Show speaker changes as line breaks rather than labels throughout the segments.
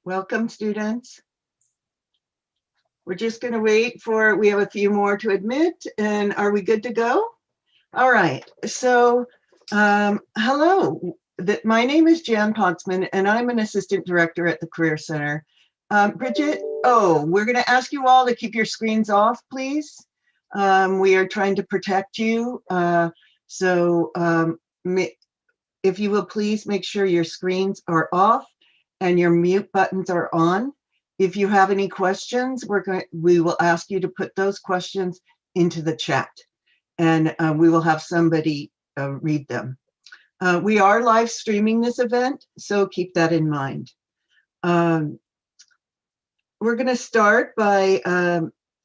Welcome, students. We're just going to wait we have a few more to admit, and are we good to go? All right, so hello. My name is Jan Potsman, and I'm an assistant director at the Career Center. Bridget, we're going to ask you all to keep your screens off, please. We are trying to protect you, if you will please make sure your screens are off and your mute buttons are on. If you have any questions, we will ask you to put those questions into the chat, and we will have somebody read them. We are live streaming this event, so keep that in mind. We're going to start by,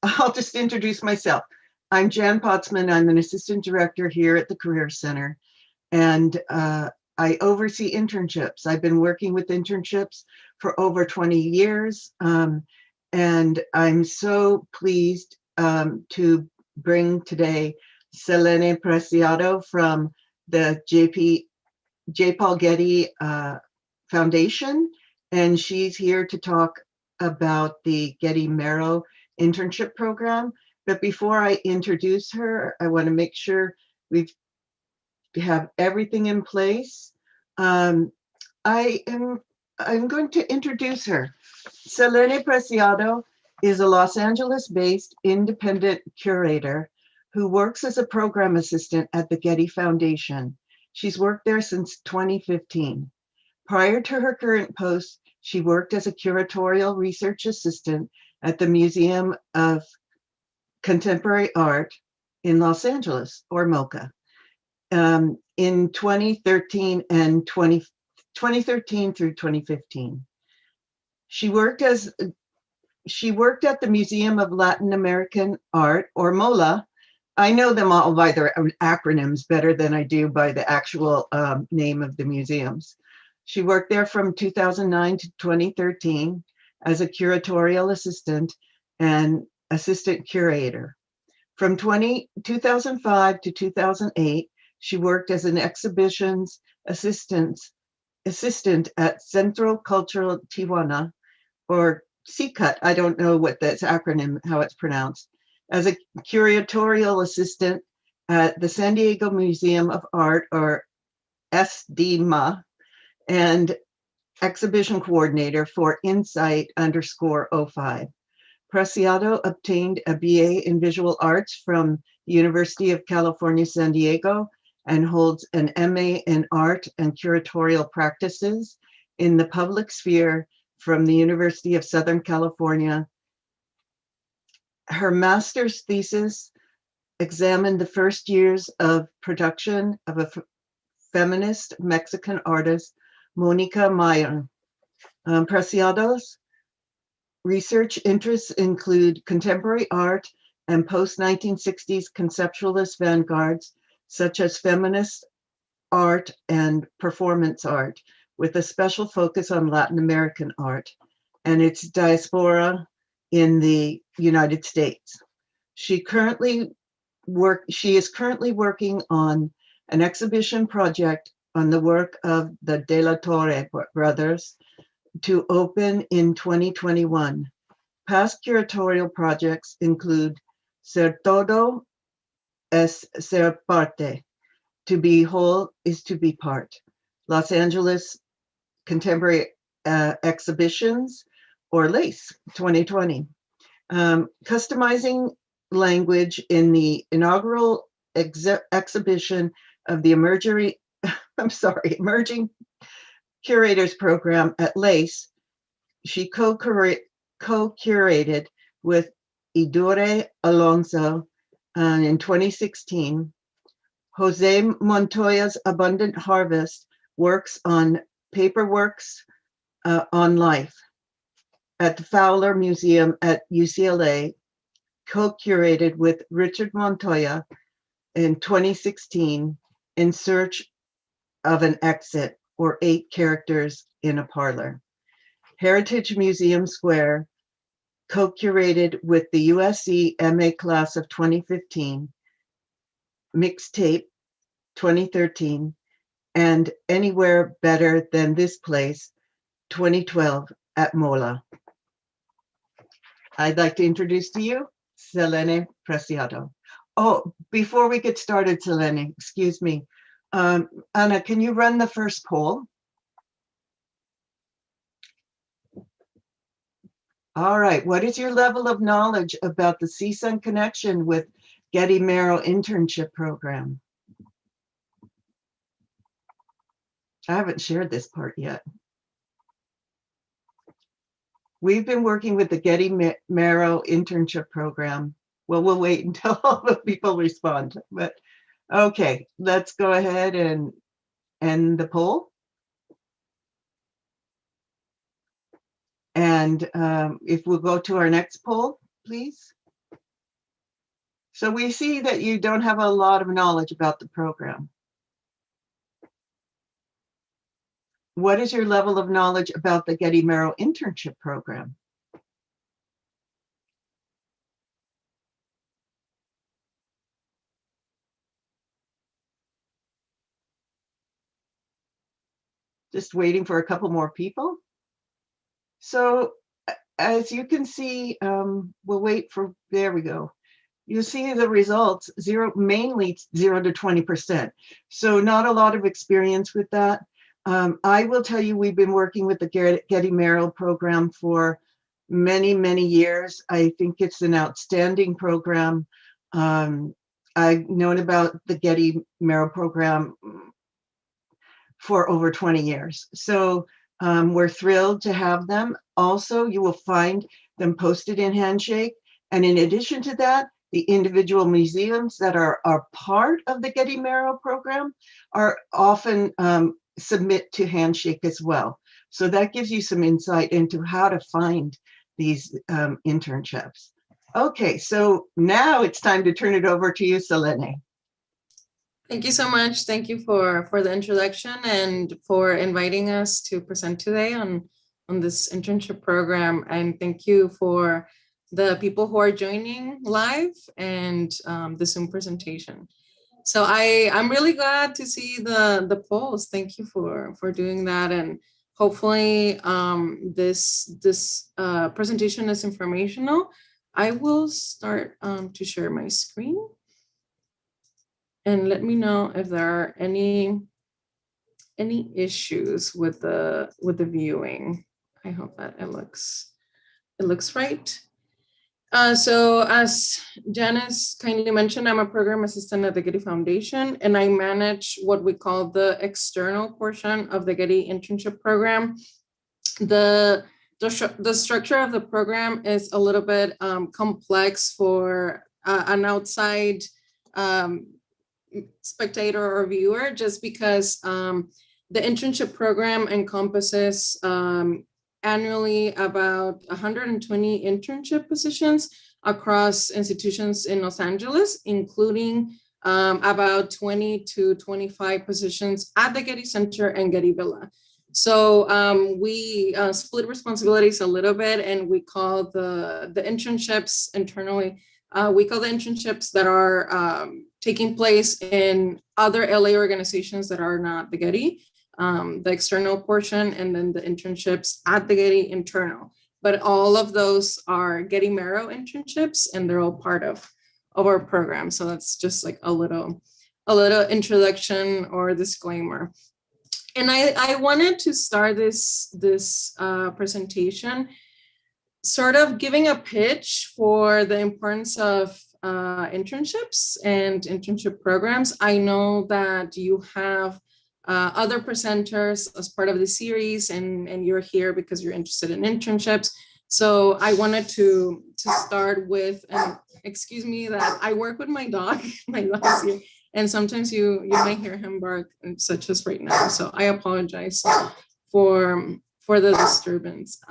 I'll just introduce myself. I'm Jan Potsman. I'm an assistant director here at the Career Center, and I oversee internships. I've been working with internships for over 20 years, and I'm so pleased to bring today Selene Preciado from the J. Paul Getty Foundation, and she's here to talk about the Getty Marrow Internship Program. But before I introduce her, I want to make sure we have everything in place. I'm going to introduce her. Selene Preciado is a Los Angeles-based independent curator who works as a program assistant at the Getty Foundation. She's worked there since 2015. Prior to her current post, she worked as a curatorial research assistant at the Museum of Contemporary Art in Los Angeles, or MoCA, in 2013 and 2013 through 2015. She worked at the Museum of Latin American Art, or MOLA. I know them all by their acronyms better than I do by the actual name of the museums. She worked there from 2009 to 2013 as a curatorial assistant and assistant curator. From 2005 to 2008, she worked as an exhibitions assistant at Centro Cultural Tijuana, or CCUT. I don't know what that's acronym, how it's pronounced, as a curatorial assistant at the San Diego Museum of Art, or SDMA, and exhibition coordinator for Insight_05. Preciado obtained a BA in Visual Arts from the University of California, San Diego, and holds an MA in Art and Curatorial Practices in the Public Sphere from the University of Southern California. Her master's thesis examined the first years of production of a feminist Mexican artist, Monica Mayer. Preciado's research interests include contemporary art and post-1960s conceptualist vanguards, such as feminist art and performance art, with a special focus on Latin American art and its diaspora in the United States. She is currently working on an exhibition project on the work of the De La Torre brothers to open in 2021. Past curatorial projects include Ser Todo es Ser Parte, to be whole is to be part, Los Angeles Contemporary Exhibitions, or LACE 2020. Customizing language in the inaugural exhibition of the Emerging Curators Program at LACE, she co-curated with Idure Alonso in 2016. Jose Montoya's Abundant Harvest works on paperworks on life at the Fowler Museum at UCLA, co-curated with Richard Montoya in 2016, In Search of an Exit, or 8 Characters in a Parlor. Heritage Museum Square, co-curated with the USC MA class of 2015, Mixtape 2013, and Anywhere Better Than This Place 2012, at MOLA. I'd like to introduce to you Selene Preciado. Oh, before we get started, Selene, excuse me. Anna, can you run the first poll? All right, what is your level of knowledge about the CSUN connection with Getty Marrow Internship Program? I haven't shared this part yet. We've been working with the Getty Marrow Internship Program. Well, we'll wait until all the people respond, but okay, let's go ahead and end the poll. And if we'll go to our next poll, please. So we see that you don't have a lot of knowledge about the program. What is your level of knowledge about the Getty Marrow Internship Program? Just waiting for a couple more people. So as you can see, we'll wait for, there we go. You see the results, mainly 0 to 20%. So not a lot of experience with that. I will tell you, we've been working with the Getty Marrow program for many, many years. I think it's an outstanding program. I've known about the Getty Marrow program for over 20 years. So we're thrilled to have them. Also, you will find them posted in Handshake. And in addition to that, the individual museums that are part of the Getty Marrow program are often submit to Handshake as well. So that gives you some insight into how to find these internships. Okay, so now it's time to turn it over to you, Selene.
Thank you so much. Thank you for the introduction and for inviting us to present today on this internship program. And thank you for the people who are joining live and the Zoom presentation. So I'm really glad to see the polls. Thank you for doing that. And hopefully this presentation is informational. I will start to share my screen. And let me know if there are any issues with the viewing. I hope that it looks right. So as Janice kindly mentioned, I'm a program assistant at the Getty Foundation, and I manage what we call the external portion of the Getty internship program. The structure of the program is a little bit complex for an outside spectator or viewer, just because the internship program encompasses annually about 120 internship positions across institutions in Los Angeles, including about 20 to 25 positions at the Getty Center and Getty Villa. So we split responsibilities a little bit, and we call the internships internally, we call the internships that are taking place in other LA organizations that are not the Getty, the external portion, and then the internships at the Getty internal. But all of those are Getty Marrow internships, and they're all part of our program. So that's just like a little introduction or disclaimer. And I wanted to start this presentation sort of giving a pitch for the importance of internships and internship programs. I know that you have other presenters as part of the series, and you're here because you're interested in internships. So I wanted to start with, and excuse me that I work with my dog. My dog is here, and sometimes you might hear him bark, such as right now. So I apologize for the disturbance.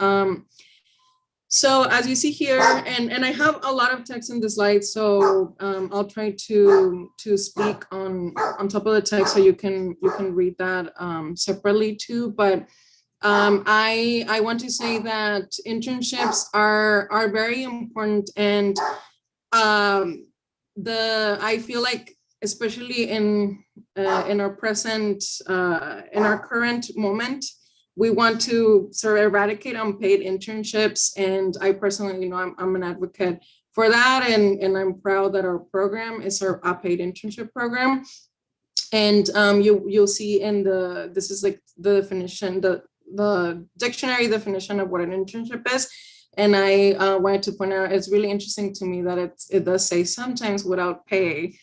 So as you see here, and I have a lot of text in the slide, so I'll try to speak on top of the text so you can read that separately too. But I want to say that internships are very important, and I feel like, especially in our present in our current moment, we want to sort of eradicate unpaid internships. And I personally, I'm an advocate for that. And I'm proud that our program is our paid internship program. And you'll see in this is like the definition, the dictionary definition of what an internship is. And I wanted to point out, it's really interesting to me that it does say sometimes without pay.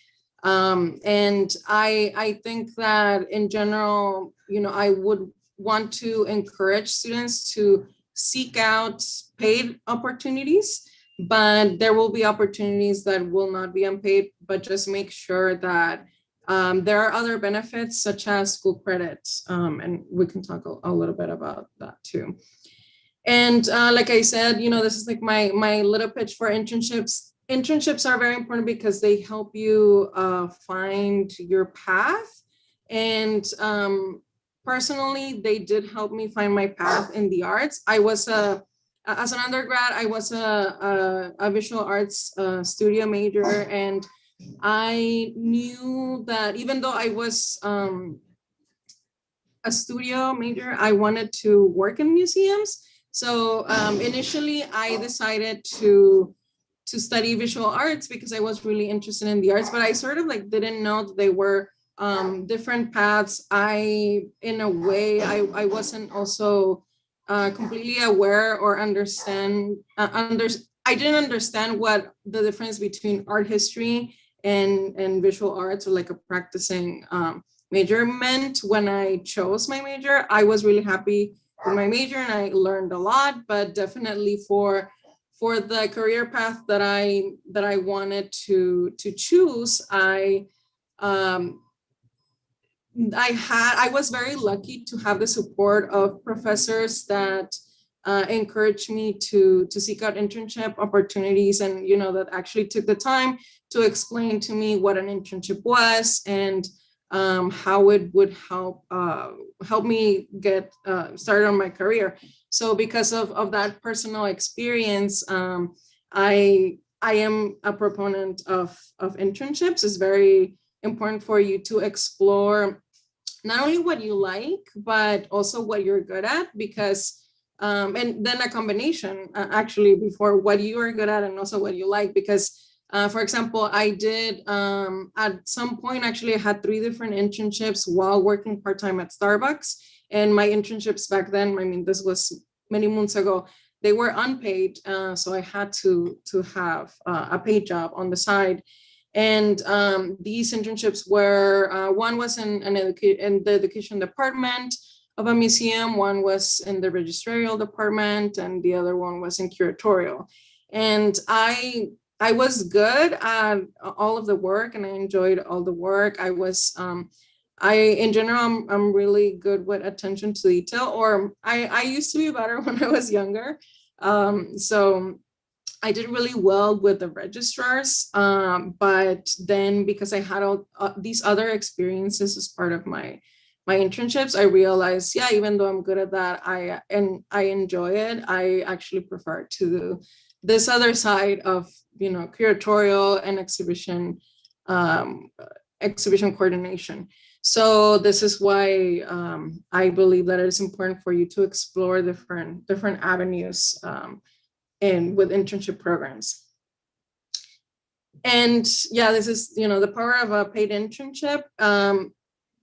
And I think that in general, I would want to encourage students to seek out paid opportunities, but there will be opportunities that will not be unpaid, but just make sure that there are other benefits such as school credits, and we can talk a little bit about that too. And like I said, this is like my little pitch for internships. Internships are very important because they help you find your path. And personally, they did help me find my path in the arts. As an undergrad, I was a visual arts studio major, and I knew that even though I was a studio major, I wanted to work in museums. So initially, I decided to study visual arts because I was really interested in the arts, but I sort of like didn't know that they were different paths. In a way, I wasn't also completely aware or understand. I didn't understand what the difference between art history and visual arts, or like a practicing major, meant when I chose my major. I was really happy with my major and I learned a lot, but definitely for the career path that I wanted to choose, I was very lucky to have the support of professors that encouraged me to seek out internship opportunities, and that actually took the time to explain to me what an internship was and how it would help me get started on my career. So because of that personal experience, I am a proponent of internships. It's very important for you to explore not only what you like, but also what you're good at, because and then a combination actually before what you are good at and also what you like, because for example, I did at some point, actually I had 3 different internships while working part-time at Starbucks. And my internships back then, I mean, this was many months ago, they were unpaid. So I had to have a paid job on the side. And these internships were, one was in the education department of a museum, one was in the registration department, and the other one was in curatorial. And I was good at all of the work and I enjoyed all the work. In general, I'm really good with attention to detail, or I used to be better when I was younger. So I did really well with the registrars, but then because I had all these other experiences as part of my internships, I realized, yeah, even though I'm good at that, I enjoy it, I actually prefer to do this other side of curatorial and exhibition coordination. So this is why I believe that it is important for you to explore different avenues with internship programs. And yeah, this is the power of a paid internship.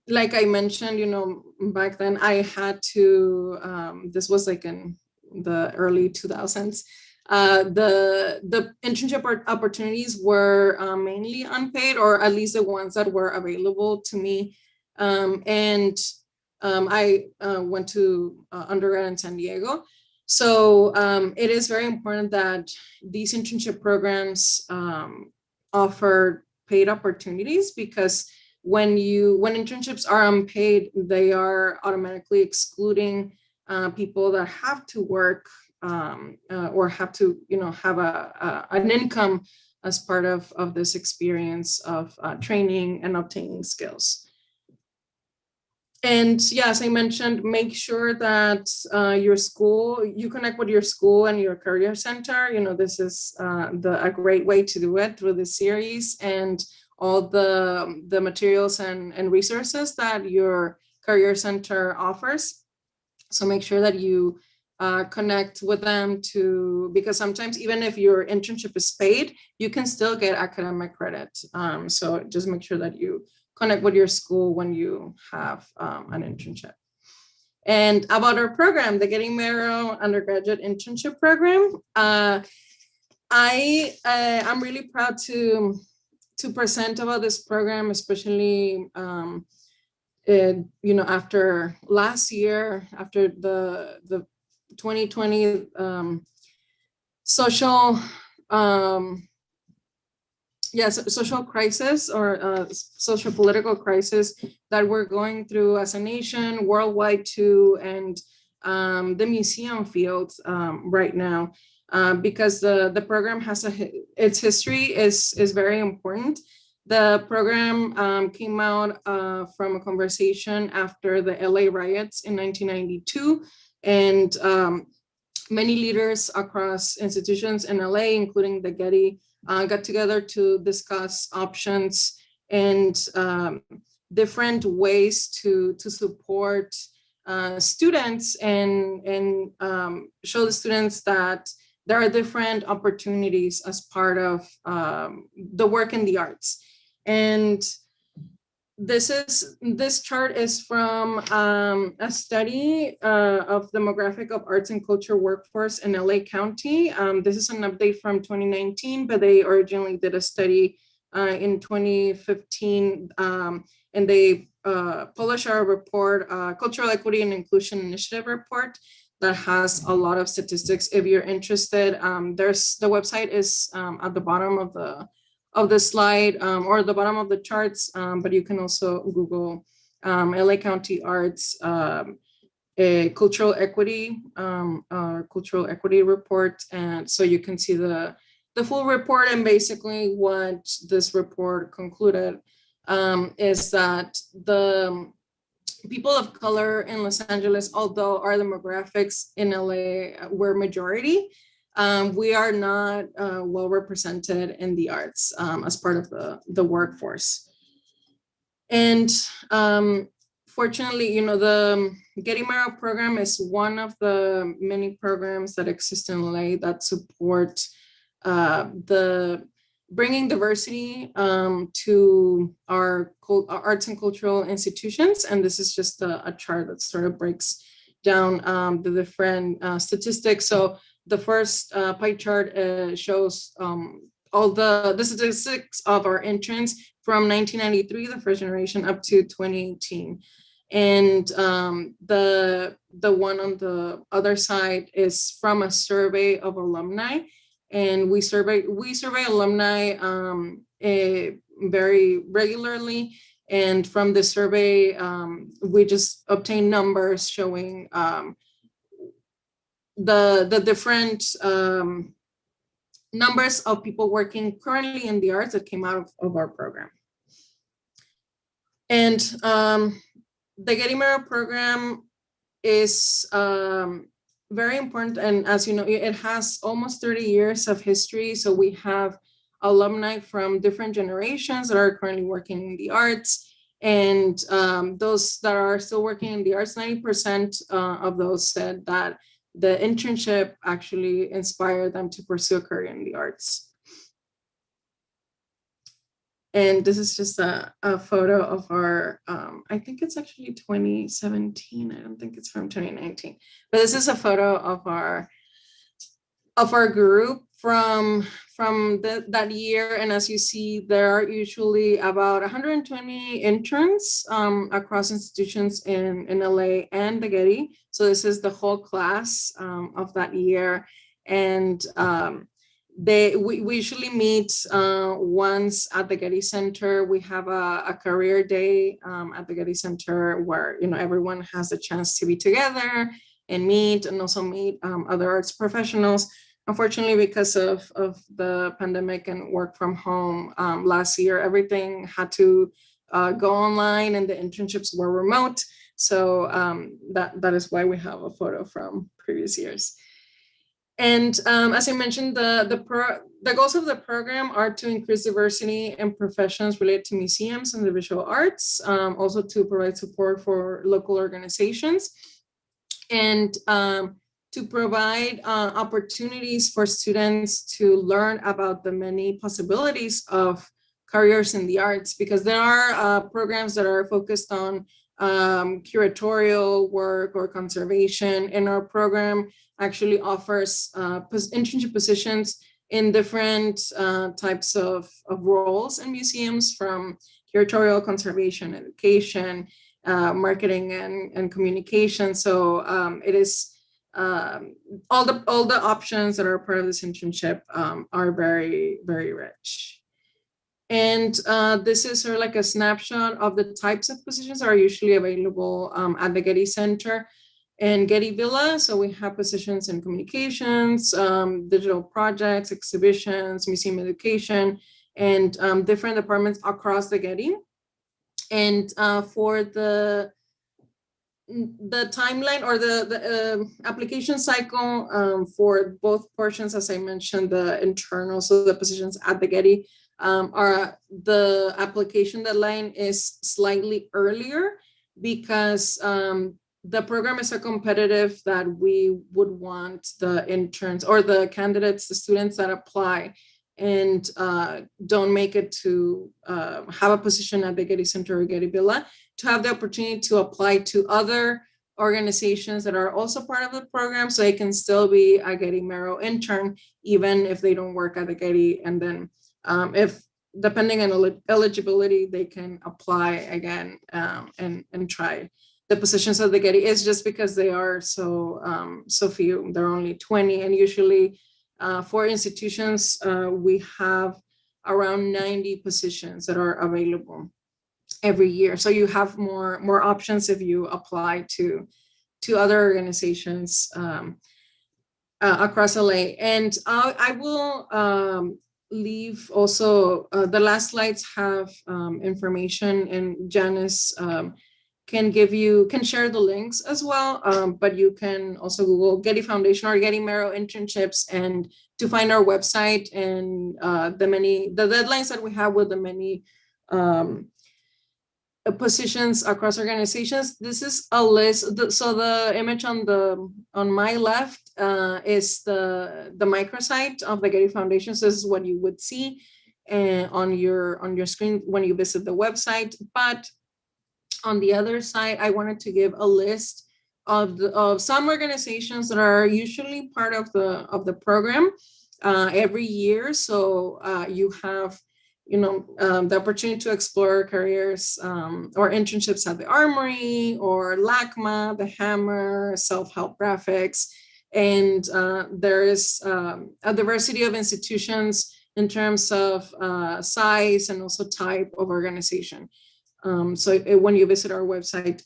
Like I mentioned, back then I had to. This was like in the early 2000s. The internship opportunities were mainly unpaid, or at least the ones that were available to me. And I went to undergrad in San Diego. So it is very important that these internship programs offer paid opportunities, because when internships are unpaid, they are automatically excluding people that have to work or have to have an income as part of this experience of training and obtaining skills. And yeah, as I mentioned, make sure that you connect with your school and your career center. This is a great way to do it through this series and all the materials and resources that your career center offers. So make sure that you connect with them because sometimes even if your internship is paid, you can still get academic credit. So just make sure that you connect with your school when you have an internship. And about our program, the Getty Marrow Undergraduate Internship Program, I'm really proud to present about this program, especially after last year, after the 2020 social social crisis or social political crisis that we're going through as a nation, worldwide too, and the museum field right now, because the program has its history is very important. The program came out from a conversation after the LA riots in 1992, and many leaders across institutions in LA, including the Getty, got together to discuss options and different ways to support students and show the students that there are different opportunities as part of the work in the arts. And this chart is from a study of demographic of arts and culture workforce in LA County. This is an update from 2019, but they originally did a study in 2015, and they published our report, Cultural Equity and Inclusion Initiative report, that has a lot of statistics. If you're interested, the website is at the bottom of the slide or the bottom of the charts, but you can also Google LA County Arts a cultural equity report, and so you can see the full report. And basically what this report concluded is that the people of color in Los Angeles, although our demographics in LA were majority, we are not well represented in the arts as part of the workforce. And fortunately, the Getty Marrow program is one of the many programs that exist in LA that support the bringing diversity to our arts and cultural institutions. And this is just a chart that sort of breaks down the different statistics. So the first pie chart shows all the statistics of our interns from 1993, the first generation, up to 2018. And the one on the other side is from a survey of alumni. And we survey alumni very regularly. And from the survey, we just obtain numbers showing the different numbers of people working currently in the arts that came out of our program. And the Getty Marrow program is very important. And as you know, it has almost 30 years of history. So we have alumni from different generations that are currently working in the arts. And those that are still working in the arts, 90% of those said that the internship actually inspired them to pursue a career in the arts. And this is just a photo of our, I think it's actually 2017. I don't think it's from 2019, but this is a photo of our group from that year. And as you see, there are usually about 120 interns across institutions in LA and the Getty. So this is the whole class of that year. And we usually meet once at the Getty Center. We have a career day at the Getty Center where everyone has a chance to be together and meet, and also meet other arts professionals. Unfortunately, because of the pandemic and work from home last year, everything had to go online, and the internships were remote. So that is why we have a photo from previous years. And as I mentioned, the goals of the program are to increase diversity in professions related to museums and the visual arts, also to provide support for local organizations. and to provide opportunities for students to learn about the many possibilities of careers in the arts, because there are programs that are focused on curatorial work or conservation, and our program actually offers internship positions in different types of roles in museums, from curatorial, conservation, education, marketing, and communication. So it is all the options that are part of this internship are very, very rich. And this is sort of like a snapshot of the types of positions that are usually available at the Getty Center and Getty Villa. So we have positions in communications, digital projects, exhibitions, museum education, and different departments across the Getty. And for the timeline or the application cycle for both portions, as I mentioned, the internal, so the positions at the Getty, the application deadline is slightly earlier because the program is so competitive that we would want the interns or the candidates, the students that apply and don't make it to have a position at the Getty Center or Getty Villa, to have the opportunity to apply to other organizations that are also part of the program, so they can still be a Getty Marrow intern, even if they don't work at the Getty. And then if, depending on eligibility, they can apply again and try the positions of the Getty. Is just because they are so few. There are only 20, and usually for institutions, we have around 90 positions that are available every year. So you have more options if you apply to other organizations across LA. And I will leave also, the last slides have information, and Janice can share the links as well, but you can also Google Getty Foundation or Getty Marrow Internships and to find our website and the deadlines that we have with the many positions across organizations. This is a list. So the image on my left is the microsite of the Getty Foundation. So this is what you would see on your screen when you visit the website. But on the other side, I wanted to give a list of some organizations that are usually part of the program every year. So you have the opportunity to explore careers or internships at the Armory or LACMA, the Hammer, Self-Help Graphics. And there is a diversity of institutions in terms of size and also type of organization. So when you visit our website,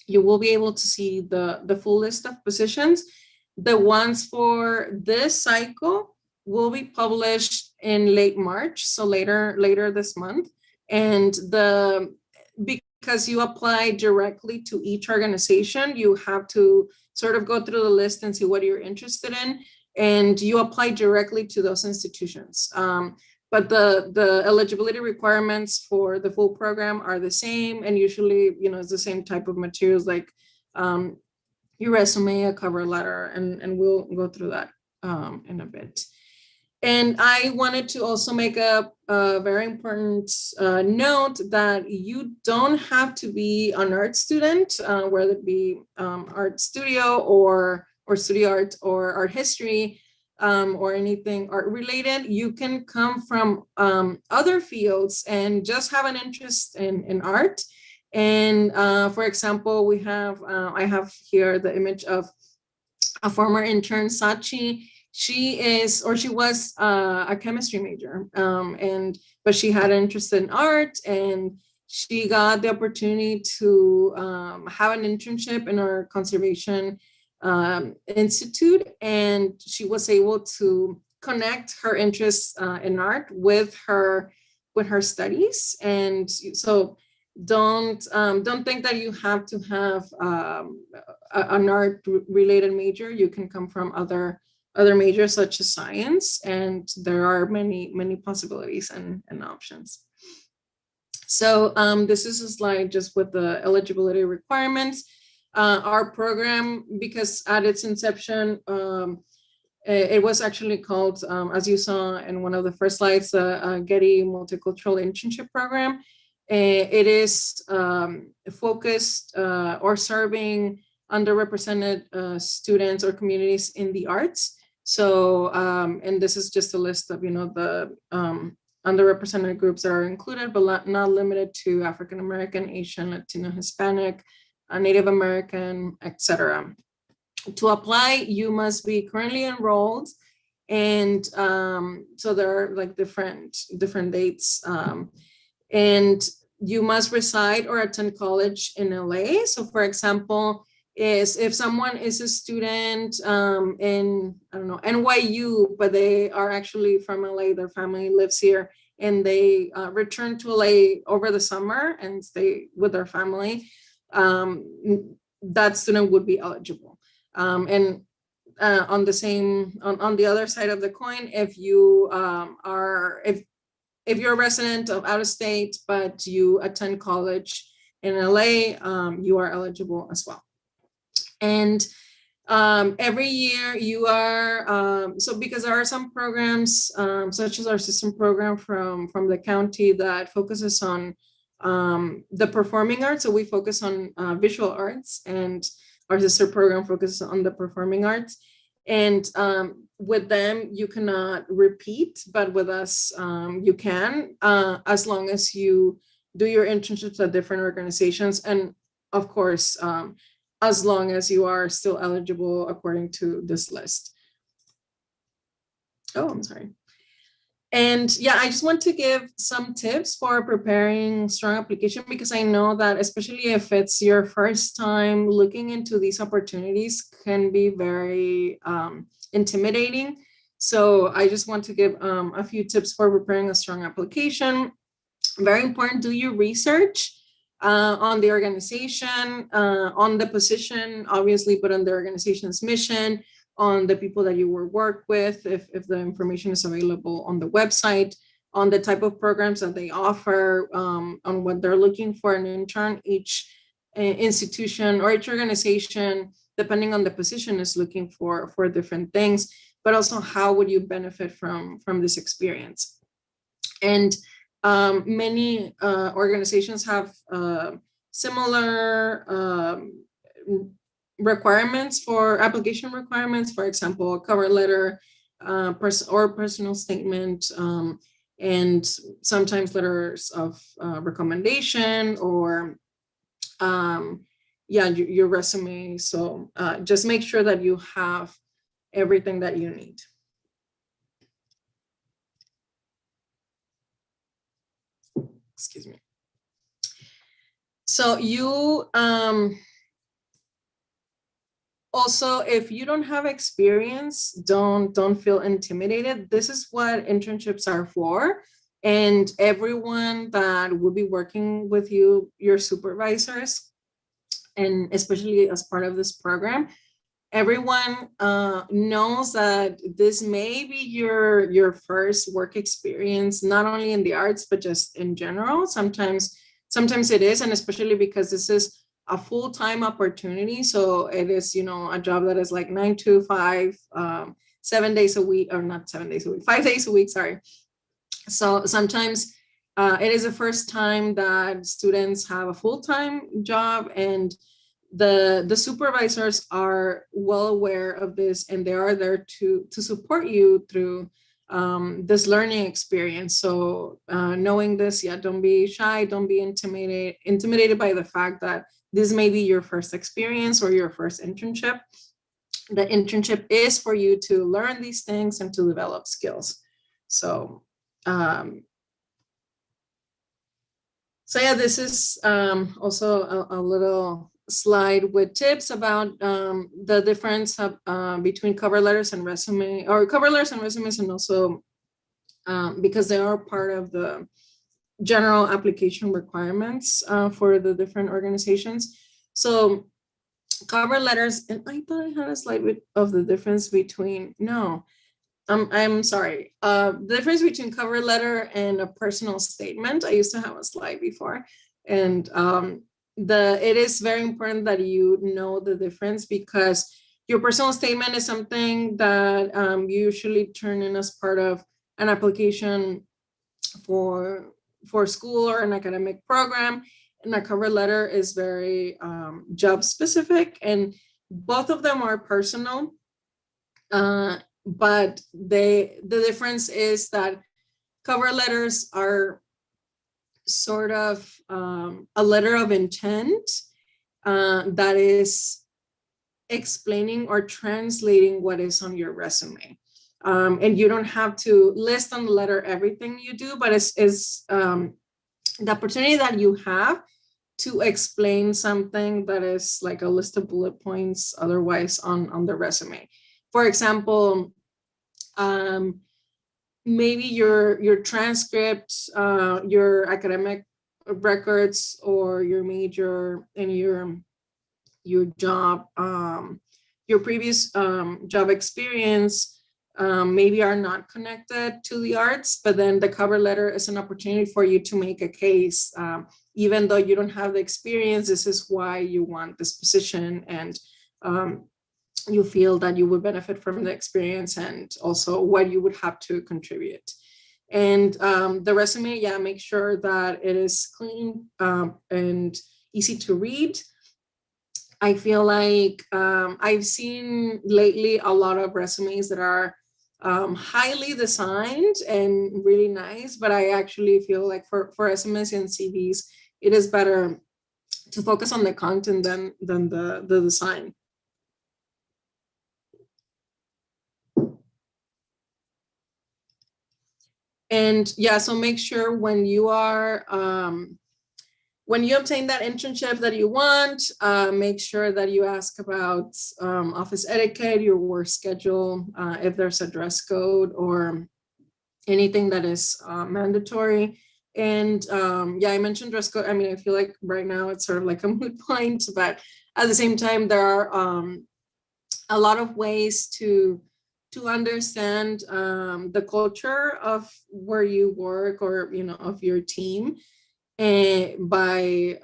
you will be able to see the full list of positions. The ones for this cycle will be published in late March, so later this month. And because you apply directly to each organization, you have to sort of go through the list and see what you're interested in, and you apply directly to those institutions. But the eligibility requirements for the full program are the same, and usually, it's the same type of materials, like your resume, a cover letter, and we'll go through that in a bit. And I wanted to also make a very important note that you don't have to be an art student, whether it be art studio or studio art or art history, or anything art related. You can come from other fields and just have an interest in art. And for example, I have here the image of a former intern, Sachi. She was a chemistry major, but she had an interest in art, and she got the opportunity to have an internship in our conservation institute, and she was able to connect her interests in art with her studies. And so don't think that you have to have an art related major. You can come from other majors such as science, and there are many possibilities and options. So this is a slide just with the eligibility requirements. Our program, because at its inception, it was actually called, as you saw in one of the first slides, Getty Multicultural Internship Program. It is focused or serving underrepresented students or communities in the arts. So, and this is just a list of, the underrepresented groups that are included, but not limited to African American, Asian, Latino, Hispanic, Native American, etc. To apply, you must be currently enrolled, and so there are like different dates, and you must reside or attend college in LA. So, for example, if someone is a student in, I don't know, NYU, but they are actually from LA, their family lives here, and they return to LA over the summer and stay with their family, that student would be eligible. And on the other side of the coin, if you if you're a resident of out of state, but you attend college in LA, you are eligible as well. And every year you are, so because there are some programs, such as our system program from the county that focuses on the performing arts. So we focus on visual arts, and our sister program focuses on the performing arts. And with them, you cannot repeat, but with us, you can, as long as you do your internships at different organizations. And of course, as long as you are still eligible according to this list. Oh, I'm sorry. And yeah, I just want to give some tips for preparing strong application, because I know that especially if it's your first time looking into these opportunities can be very intimidating. So I just want to give a few tips for preparing a strong application. Very important, do your research on the organization, on the position, obviously, but on the organization's mission, on the people that you will work with, if the information is available on the website, on the type of programs that they offer, on what they're looking for an intern. Each institution or each organization, depending on the position, is looking for different things, but also how would you benefit from this experience. And many organizations have similar requirements for application requirements, for example, a cover letter or personal statement, and sometimes letters of recommendation, or yeah, your resume. So just make sure that you have everything that you need. Excuse me. So you also, if you don't have experience, don't feel intimidated. This is what internships are for. And everyone that will be working with you, your supervisors, and especially as part of this program, everyone knows that this may be your first work experience, not only in the arts, but just in general. Sometimes it is, and especially because this is a full-time opportunity. So it is, a job that is like 9 to 5, 7 days a week, or not 7 days a week, 5 days a week, sorry. So sometimes it is the first time that students have a full-time job, and the supervisors are well aware of this, and they are there to support you through this learning experience. So knowing this, yeah, don't be shy, don't be intimidated by the fact that this may be your first experience or your first internship. The internship is for you to learn these things and to develop skills. So yeah, this is also a little slide with tips about the difference between cover letters and resume, or cover letters and resumes, and also because they are part of the general application requirements for the different organizations. So cover letters, and I thought I had a slide of the difference between, no, I'm sorry. The difference between cover letter and a personal statement. I used to have a slide before, and it is very important that you know the difference, because your personal statement is something that you usually turn in as part of an application for school or an academic program, and a cover letter is very job specific, and both of them are personal, but the difference is that cover letters are sort of a letter of intent that is explaining or translating what is on your resume. And you don't have to list on the letter everything you do, but it's the opportunity that you have to explain something that is like a list of bullet points otherwise on the resume. For example, maybe your transcript, your academic records, or your major and your job, your previous job experience, maybe are not connected to the arts, but then the cover letter is an opportunity for you to make a case. Even though you don't have the experience, this is why you want this position, and you feel that you would benefit from the experience, and also what you would have to contribute. And the resume, yeah, make sure that it is clean and easy to read. I feel like I've seen lately a lot of resumes that are highly designed and really nice, but I actually feel like for resumes and CVs, it is better to focus on the content than the design. And yeah, so make sure when you are when you obtain that internship that you want, make sure that you ask about office etiquette, your work schedule, if there's a dress code or anything that is mandatory. And yeah, I mentioned dress code. I mean, I feel like right now it's sort of like a moot point, but at the same time, there are a lot of ways to understand the culture of where you work, or of your team, and by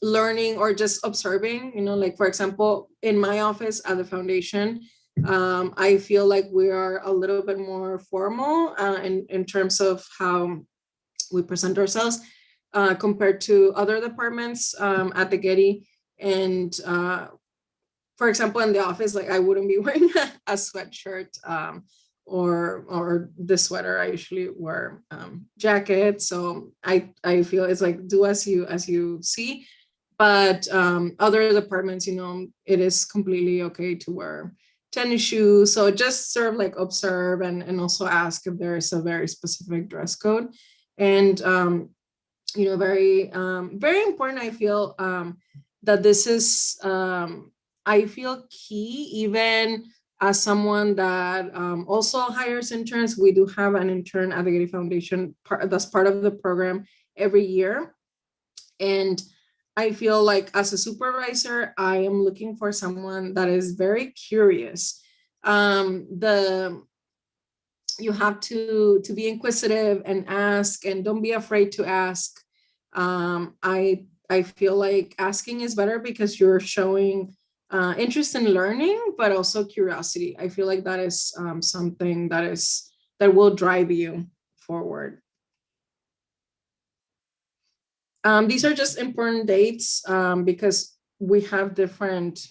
learning or just observing. Like, for example, in my office at the foundation, I feel like we are a little bit more formal in terms of how we present ourselves compared to other departments at the Getty. And for example, in the office, like, I wouldn't be wearing a sweatshirt or the sweater. I usually wear jacket. So I feel it's like, do as you see. But other departments, it is completely okay to wear tennis shoes. So just sort of like observe and also ask if there is a very specific dress code. And very very important, I feel, that this is I feel key, even as someone that also hires interns. We do have an intern at the Getty Foundation that's part of the program every year. And I feel like as a supervisor, I am looking for someone that is very curious. You have to be inquisitive and ask, and don't be afraid to ask. I feel like asking is better because you're showing interest in learning, but also curiosity. I feel like that is something that will drive you forward. These are just important dates because we have different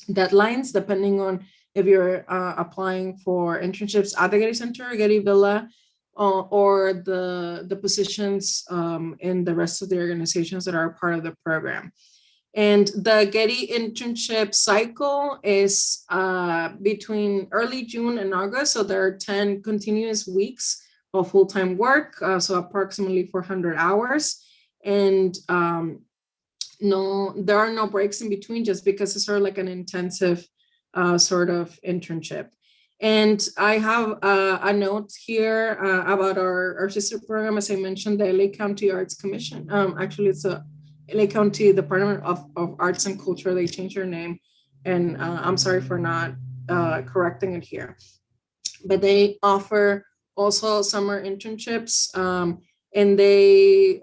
deadlines depending on if you're applying for internships at the Getty Center, Getty Villa, or the positions in the rest of the organizations that are part of the program. And the Getty internship cycle is between early June and August. So there are 10 continuous weeks of full-time work, so approximately 400 hours. And no, there are no breaks in between, just because it's sort of like an intensive sort of internship. And I have a note here about our sister program. As I mentioned, the LA County Arts Commission. Actually, it's a LA County Department of Arts and Culture. They changed their name, and I'm sorry for not correcting it here. But they offer also summer internships, and they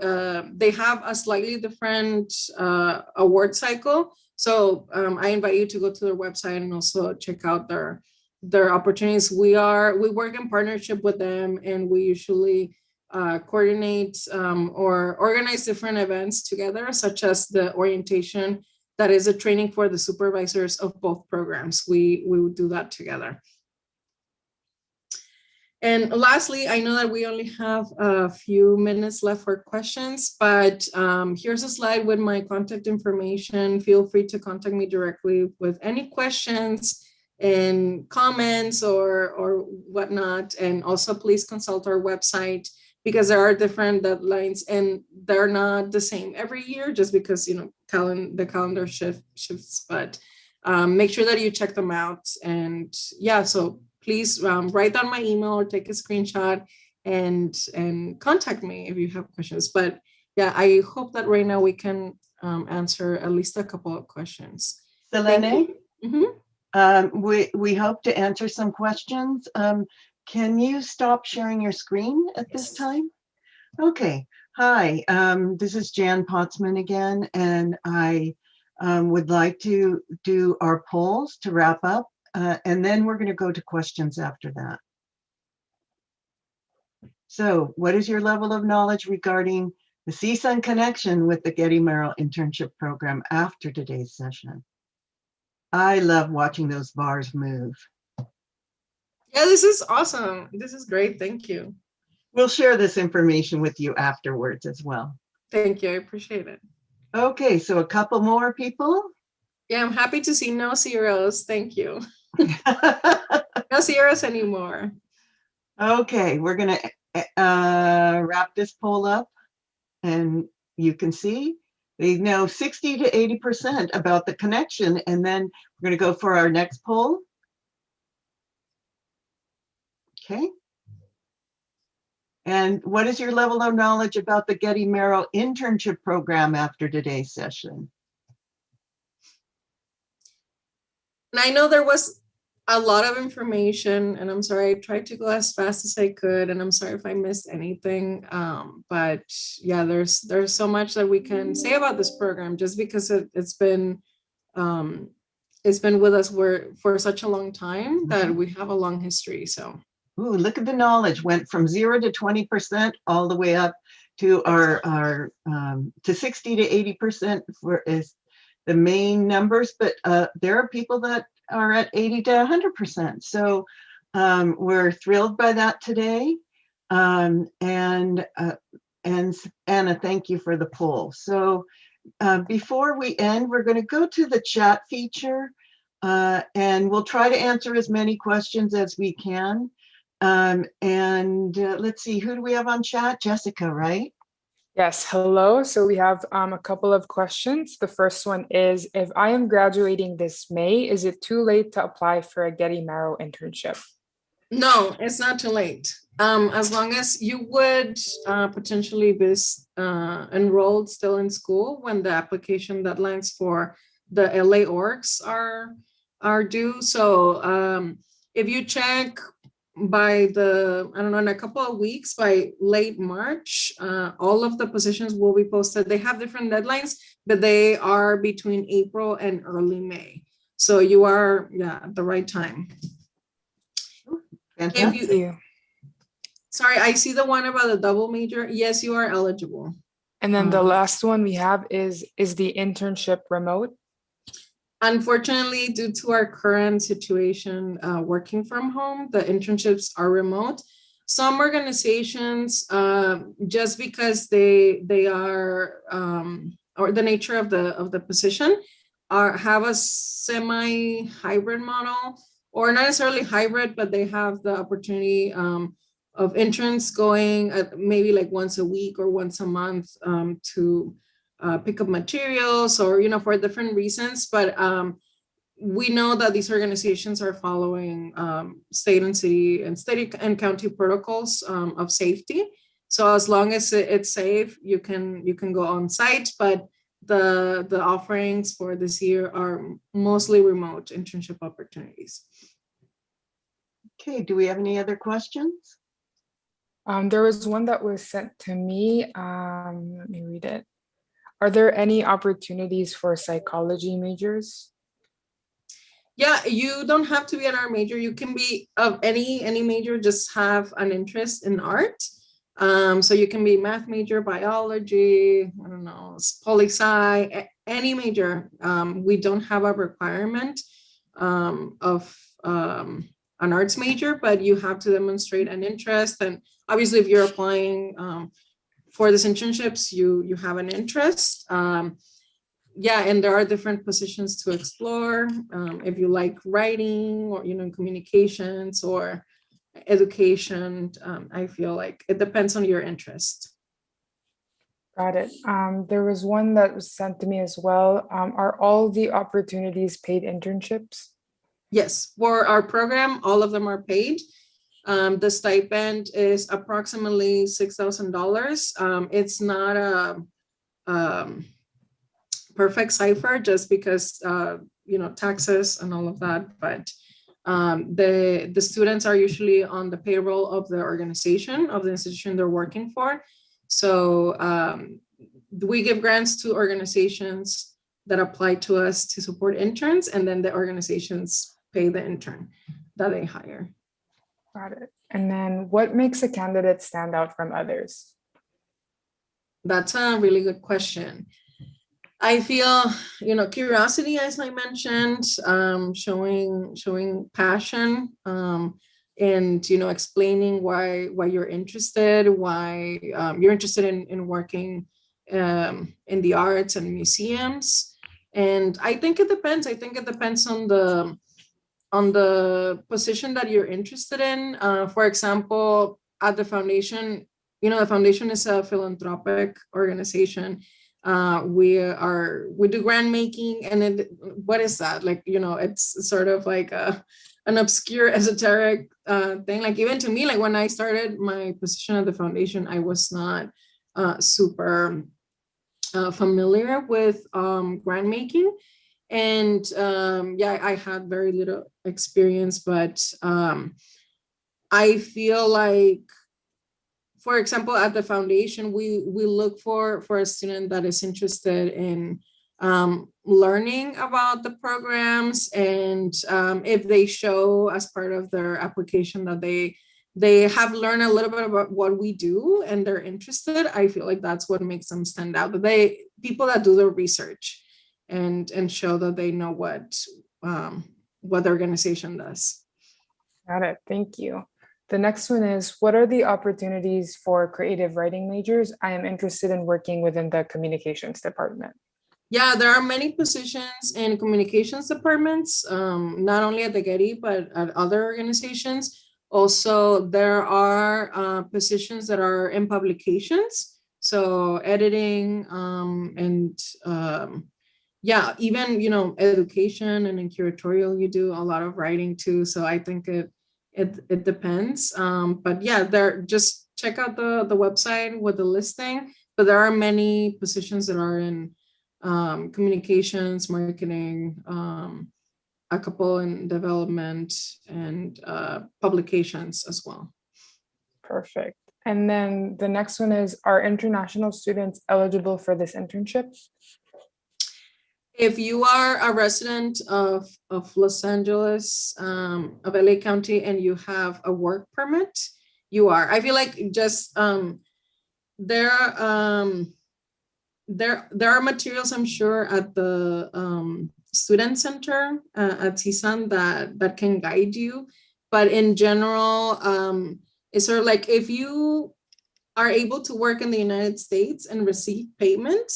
have a slightly different award cycle. So I invite you to go to their website and also check out their opportunities. We work in partnership with them, and we usually coordinate or organize different events together, such as the orientation that is a training for the supervisors of both programs. We would do that together. And lastly, I know that we only have a few minutes left for questions, but here's a slide with my contact information. Feel free to contact me directly with any questions and comments or whatnot. And also please consult our website, because there are different deadlines and they're not the same every year, just because, you know, the calendar shifts, but make sure that you check them out. And yeah, so please write down my email or take a screenshot and contact me if you have questions. But yeah, I hope that right now we can answer at least a couple of questions.
Selene,
Mm-hmm.
we hope to answer some questions. Can you stop sharing your screen at this time? Okay. Hi, this is Jan Potsman again, and I would like to do our polls to wrap up, and then we're going to go to questions after that. So what is your level of knowledge regarding the CSUN connection with the Getty Marrow Internship Program after today's session? I love watching those bars move.
Yeah, this is awesome. This is great. Thank you.
We'll share this information with you afterwards as well.
Thank you. I appreciate it.
Okay, so a couple more people.
Yeah, I'm happy to see no zeros. Thank you. No zeros anymore.
Okay, we're going to wrap this poll up, and you can see they know 60 to 80% about the connection, and then we're going to go for our next poll. Okay. And what is your level of knowledge about the Getty Marrow Internship Program after today's session?
And I know there was a lot of information, and I'm sorry, I tried to go as fast as I could, and I'm sorry if I missed anything. But yeah, there's so much that we can say about this program, just because it's been with us for such a long time that we have a long history. So.
Ooh, look at the knowledge, went from 0 to 20% all the way up to our to 60 to 80% for is the main numbers, but there are people that are at 80 to 100%. So we're thrilled by that today. And Anna, thank you for the poll. So before we end, we're going to go to the chat feature, and we'll try to answer as many questions as we can. Let's see, who do we have on chat? Jessica, right?
Yes, hello. So we have a couple of questions. The first one is, if I am graduating this May, is it too late to apply for a Getty Marrow internship?
No, it's not too late. As long as you would potentially be enrolled still in school when the application deadlines for the LA orgs are due. So if you check by I don't know, in a couple of weeks, by late March, all of the positions will be posted. They have different deadlines, but they are between April and early May. So you are, at the right time.
Fantastic.
Sorry, I see the one about the double major. Yes, you are eligible.
And then the last one we have is the internship remote?
Unfortunately, due to our current situation, working from home, the internships are remote. Some organizations, just because they are, or the nature of the position, have a semi-hybrid model, or not necessarily hybrid, but they have the opportunity of interns going maybe like once a week or once a month to pick up materials, or for different reasons. But we know that these organizations are following state and county protocols of safety. So as long as it's safe, you can go on site. But the offerings for this year are mostly remote internship opportunities.
Okay, do we have any other questions?
There was one that was sent to me. Let me read it. Are there any opportunities for psychology majors?
Yeah, you don't have to be an art major. You can be of any major, just have an interest in art. So you can be math major, biology, I don't know, poli-sci, any major. We don't have a requirement of an arts major, but you have to demonstrate an interest. And obviously, if you're applying for these internships, you have an interest. Yeah, and there are different positions to explore. If you like writing or, communications or education, I feel like it depends on your interest.
Got it. There was one that was sent to me as well. Are all the opportunities paid internships?
Yes, for our program, all of them are paid. The stipend is approximately $6,000. It's not a perfect cipher just because taxes and all of that, but the students are usually on the payroll of the organization, of the institution they're working for. So we give grants to organizations that apply to us to support interns, and then the organizations pay the intern that they hire.
Got it. And then what makes a candidate stand out from others?
That's a really good question. I feel, curiosity, as I mentioned, showing passion, and explaining why you're interested, why you're interested in working in the arts and museums. And I think it depends. I think it depends on the position that you're interested in. For example, at the foundation, the foundation is a philanthropic organization. We do grant making, and what is that? Like, it's sort of like an obscure esoteric thing. Like, even to me, like when I started my position at the foundation, I was not super familiar with grant making. And I had very little experience, but I feel like, for example, at the foundation, we look for a student that is interested in learning about the programs, and if they show as part of their application that they have learned a little bit about what we do and they're interested, I feel like that's what makes them stand out. But people that do their research and show that they know what the organization does.
Got it. Thank you. The next one is, what are the opportunities for creative writing majors? I am interested in working within the communications department.
Yeah, there are many positions in communications departments, not only at the Getty, but at other organizations. Also, there are positions that are in publications. So editing and even, education and in curatorial, you do a lot of writing too. So I think it depends. But yeah, just check out the website with the listing. But there are many positions that are in communications, marketing, a couple in development, and publications as well.
Perfect. And then the next one is, are international students eligible for this internship?
If you are a resident of Los Angeles, of LA County, and you have a work permit, you are. I feel like just there are materials, I'm sure, at the student center at CSUN that can guide you. But in general, it's sort of like, if you are able to work in the United States and receive payment,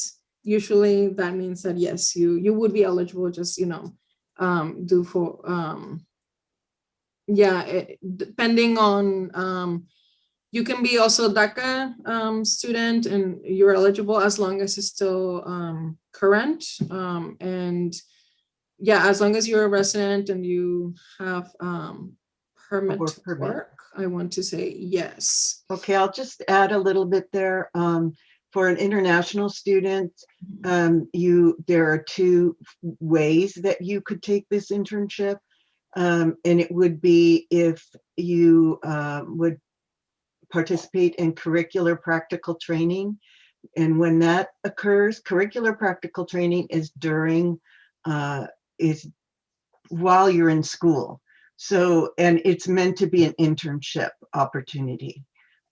usually that means that yes, you would be eligible. Just do for depending on you can be also DACA student, and you're eligible as long as it's still current, and as long as you're a resident and you have permit to work, I want to say yes.
Okay, I'll just add a little bit there. For an international student, there are two ways that you could take this internship. And it would be if you would participate in curricular practical training. And when that occurs, curricular practical training is is while you're in school. So, and it's meant to be an internship opportunity.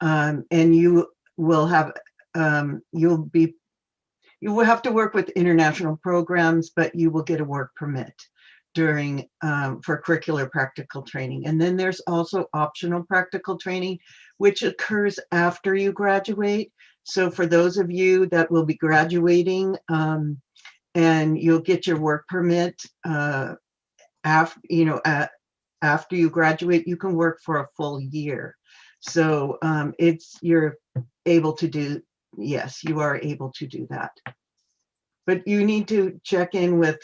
And you will have, you will have to work with international programs, but you will get a work permit during, for curricular practical training. And then there's also optional practical training, which occurs after you graduate. So for those of you that will be graduating, and you'll get your work permit, after you graduate, you can work for a full year. So you're able to do, yes, you are able to do that. But you need to check in with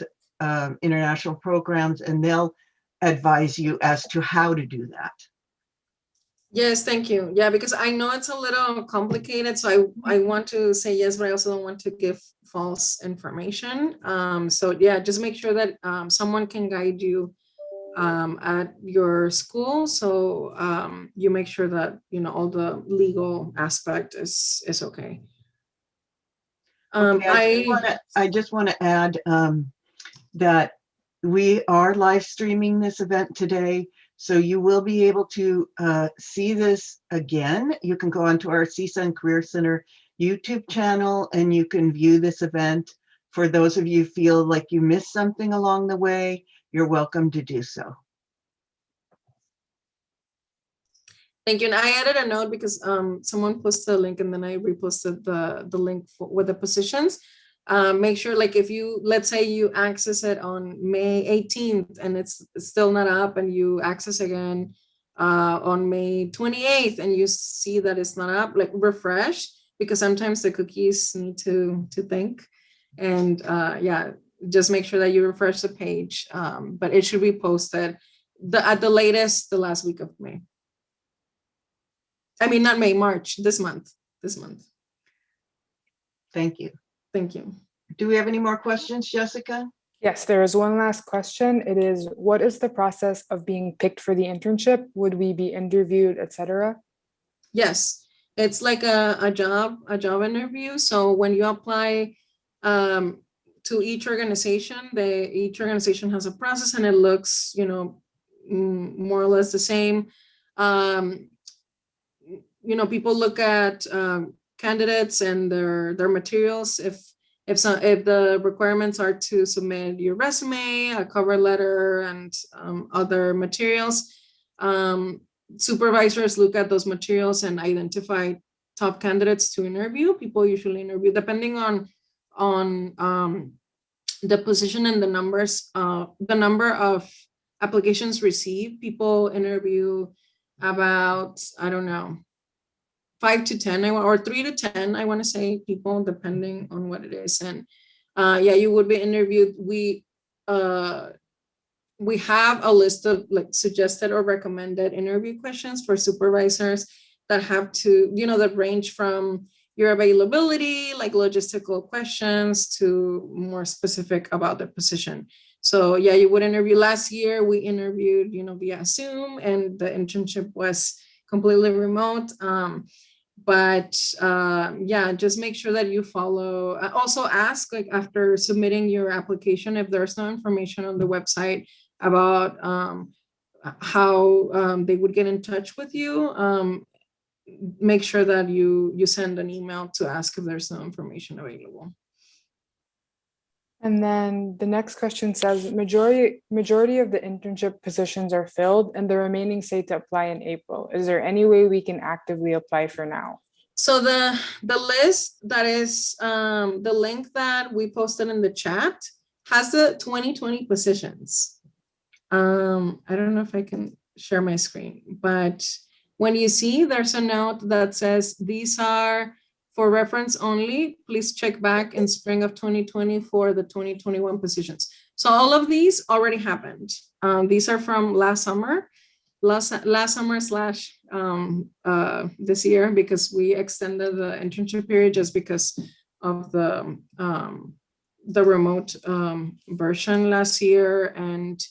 international programs, and they'll advise you as to how to do that.
Yes, thank you. Yeah, because I know it's a little complicated, so I want to say yes, but I also don't want to give false information. So yeah, just make sure that someone can guide you at your school, so you make sure that all the legal aspect is okay.
Okay, I just want to add that we are live streaming this event today, so you will be able to see this again. You can go onto our CSUN Career Center YouTube channel and you can view this event. For those of you who feel like you missed something along the way, you're welcome to do so.
Thank you. And I added a note because someone posted a link and then I reposted the link with the positions. Make sure, like, if you, let's say you access it on May 18th and it's still not up, and you access again on May 28th and you see that it's not up, like, refresh, because sometimes the cookies need to think. And yeah, just make sure that you refresh the page, but it should be posted at the latest the last week of May. I mean, not May, March, this month.
Thank you.
Thank you.
Do we have any more questions, Jessica?
Yes, there is one last question. It is, what is the process of being picked for the internship? Would we be interviewed, etc.?
Yes, it's like a job interview. So when you apply to each organization, each organization has a process, and it looks, more or less the same. People look at candidates and their materials. If the requirements are to submit your resume, a cover letter, and other materials, supervisors look at those materials and identify top candidates to interview. People usually interview depending on the position and the number of applications received. People interview about, I don't know, 5 to 10 or 3 to 10, I want to say, people, depending on what it is. And yeah, you would be interviewed. We have a list of, like, suggested or recommended interview questions for supervisors that have to, that range from your availability, like logistical questions, to more specific about the position. So yeah, you would interview. Last year we interviewed, via Zoom, and the internship was completely remote. But yeah, just make sure that you follow. Also ask, like, after submitting your application, if there's no information on the website about how they would get in touch with you, make sure that you send an email to ask if there's no information available.
And then the next question says, majority of the internship positions are filled and the remaining say to apply in April. Is there any way we can actively apply for now? So
the list that is the link that we posted in the chat has the 2020 positions. I don't know if I can share my screen, but when you see, there's a note that says these are for reference only. Please check back in spring of 2020 for the 2021 positions. So all of these already happened. These are from last summer slash this year, because we extended the internship period just because of the remote version last year. And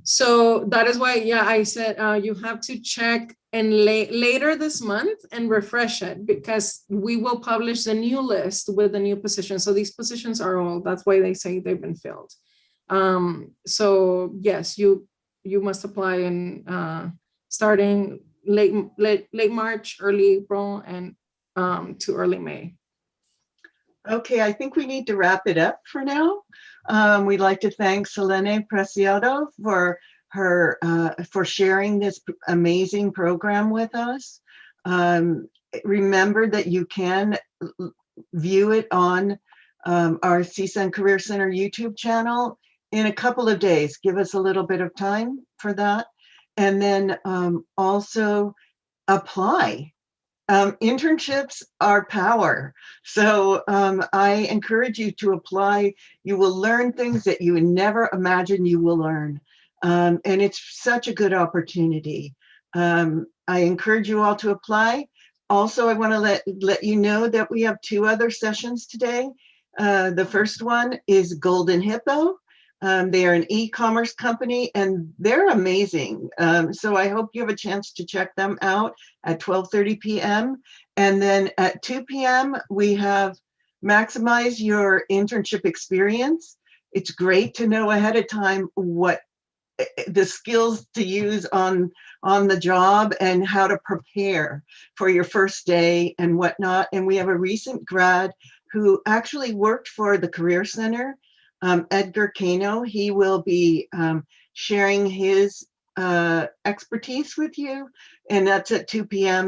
So that is why, yeah, I said you have to check and later this month and refresh it, because we will publish the new list with the new positions. So these positions are all, that's why they say they've been filled. So yes, you must apply in starting late March, early April, and to early May.
Okay, I think we need to wrap it up for now. We'd like to thank Selene Preciado for her for sharing this amazing program with us. Remember that you can view it on our CSUN Career Center YouTube channel in a couple of days. Give us a little bit of time for that. And then also apply. Internships are power. So I encourage you to apply. You will learn things that you would never imagine you will learn. And it's such a good opportunity. I encourage you all to apply. Also, I want to let you know that we have 2 other sessions today. The first one is Golden Hippo. They are an e-commerce company and they're amazing. So I hope you have a chance to check them out at 12:30 p.m. And then at 2 p.m. we have Maximize Your Internship Experience. It's great to know ahead of time what the skills to use on the job and how to prepare for your first day and whatnot. And we have a recent grad who actually worked for the Career Center, Edgar Cano. He will be sharing his expertise with you, and that's at 2 p.m.